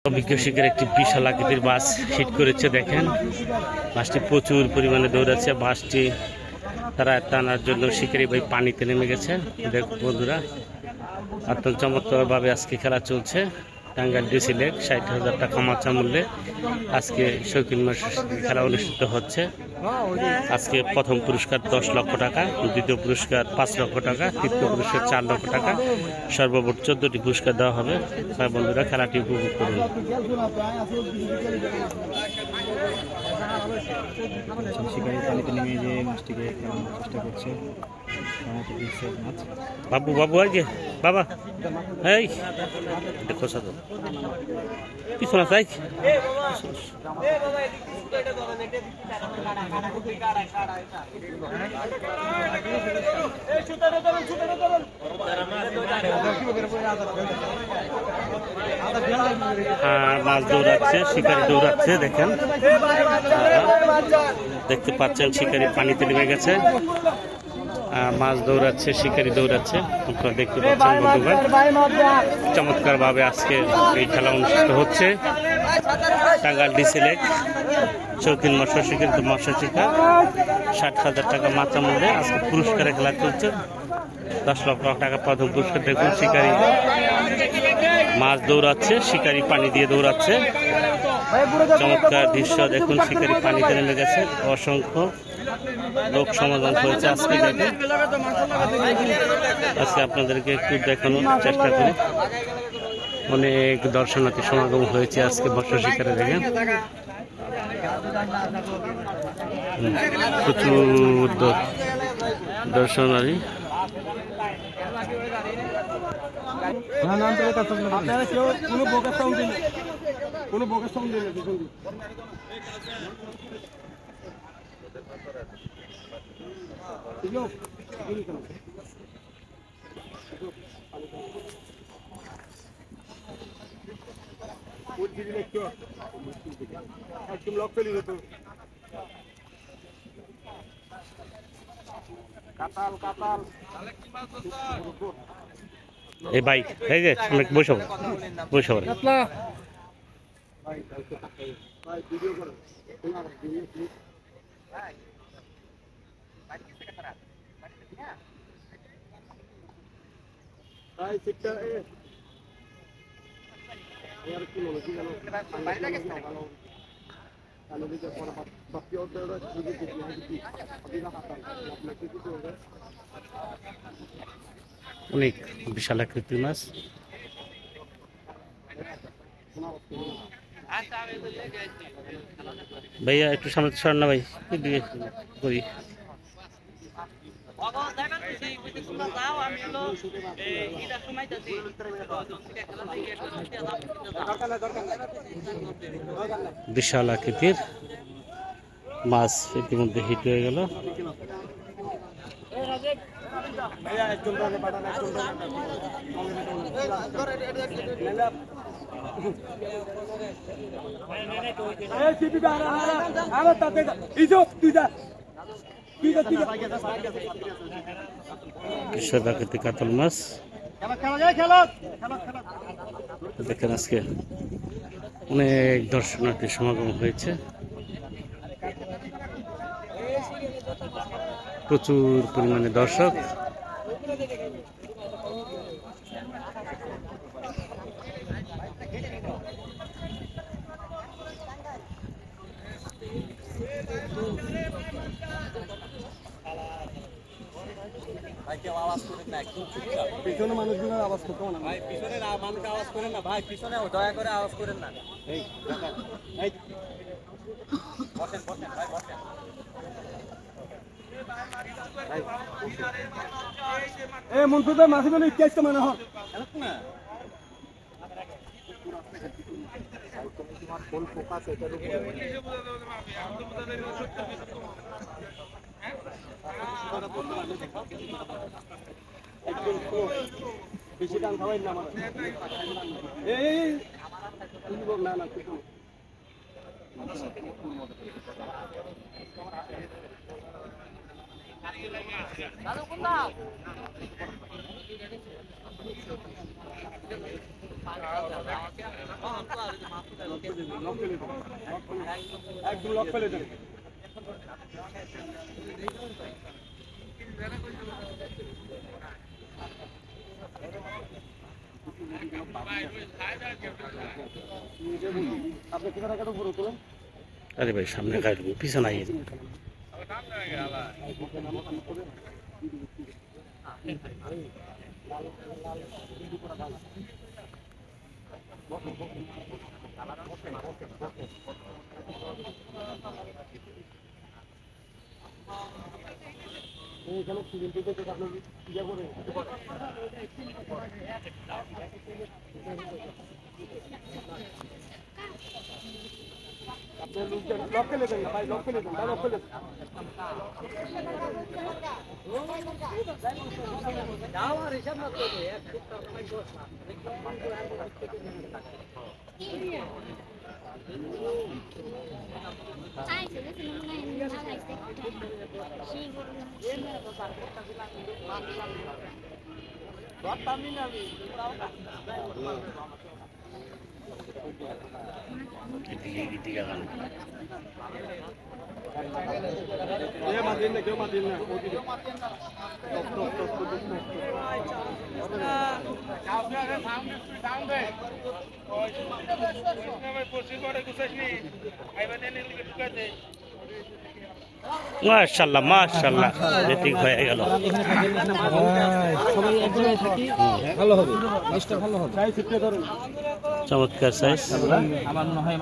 অভিজ্ঞ শিকার একটি বিশাল আকৃতির বাস হিট করেছে। দেখেন বাসটি প্রচুর পরিমাণে দৌড়াচ্ছে। বাসটি তারা টানার জন্য শিকারি ভাই পানিতে নেমে গেছে। দেখুন বন্ধুরা, অত্যন্ত চমৎকারভাবে আজকে খেলা চলছে। টাঙ্গাইল ডিসি লেক ৬০,০০০ টাকা মাচা মূল্যে আজকে শৌখিন মাসের খেলা অনুষ্ঠিত হচ্ছে। আজকে প্রথম পুরস্কার ১০ লক্ষ টাকা, দ্বিতীয় পুরস্কার ৫ লক্ষ টাকা, তৃতীয় পুরস্কার ৪ লক্ষ টাকা, সর্বমোট ১৪টি পুরস্কার দেওয়া হবে। তাই বন্ধুরা খেলাটি উপভোগ করুন। শিকারি পানিতে নেমে যে মাছটিকে খাওয়ানোর চেষ্টা করছে। বাবু বাবু আগে বাবা এই দেখো সাথে পিছনে চাই মাছ দৌড়াচ্ছে, শিকারি দৌড়াচ্ছে। দেখেন দেখতে পাচ্ছেন শিকারি পানিতে নেমে গেছে, মাছ দৌড়াচ্ছে, শিকারি দৌড়াচ্ছে। আপনারা দেখতে পাচ্ছেন বন্ধুগণ, চমৎকার ভাবে আজকে এই খেলা অনুষ্ঠিত হচ্ছে। টাঙ্গাইল ডিসি লেক শৌখিন মৎস্য শিকার মৎস্য শিকার ৬০,০০০ টাকা মাচা মূল্যে আজকে পুরস্কারে খেলা চলছে। ১০ লক্ষ টাকা প্রথম পুরস্কার। দেখুন শিকারি মাছ দৌড়াচ্ছে, শিকারি পানি দিয়ে দৌড়াচ্ছে। চমৎকার দৃশ্য দেখুন, শিকারি পানিতে নেমে গেছে। অসংখ্য লোক সমাগম হয়েছে আজকে। দেখেন আজকে আপনাদেরকে একটু দেখানোর চেষ্টা করি। অনেক দর্শনার্থী সমাগম হয়েছে আজকে মৎস্য শিকারে। দেখেন প্রচুর দর্শনার্থী। এই ভাই এই যে বসে বসে অনেক বিশাল আকৃতির মাছ। ভাইয়া একটু সামনে সর না ভাই, করি বিশাল আকৃতির মাছ ইতিমধ্যে হিট হয়ে গেল। বিশাল আকৃতির কাতল মাছ দেখেন আজকে অনেক দর্শনার্থীর সমাগম হয়েছে। প্রচুর পরিমাণে দর্শক। পিছনে মানুষগুলো আওয়াজ করতে না ভাই, পিছনে মানুষ আওয়াজ করেন না ভাই, পিছনে দয়া করে আওয়াজ করেন না। বসেন বসেন ভাই বসেন। এ মনসুর মাসি বলে ইতিহাস তো মনে হয় না তোমার ফুল ফোকাস এটার উপরে। বেশি টান খাওয়াই না আমার এই না না একদম লক ফেলে দেন। আপনি কি টাকা তো পুরো করুন। আরে ভাই সামনে কাটবো পিছনে আই এখানে সিজন দিতে তো আপনি ইয়া করে আপনি লক ফেলে দেন না ভাই, লক ফেলে দেন, লক ফেলে দেন। যাওয়ার হিসাব না তো এক সপ্তাহ সময় দোষ না কেউ মাতিন না মাশাআল্লাহ মাশাআল্লাহ ঠিক হয়ে গেল সবাই এক জায়গায় থাকি ভালো হবে, জিনিসটা ভালো হবে। চমৎকার সাইজ আমার মনে হয়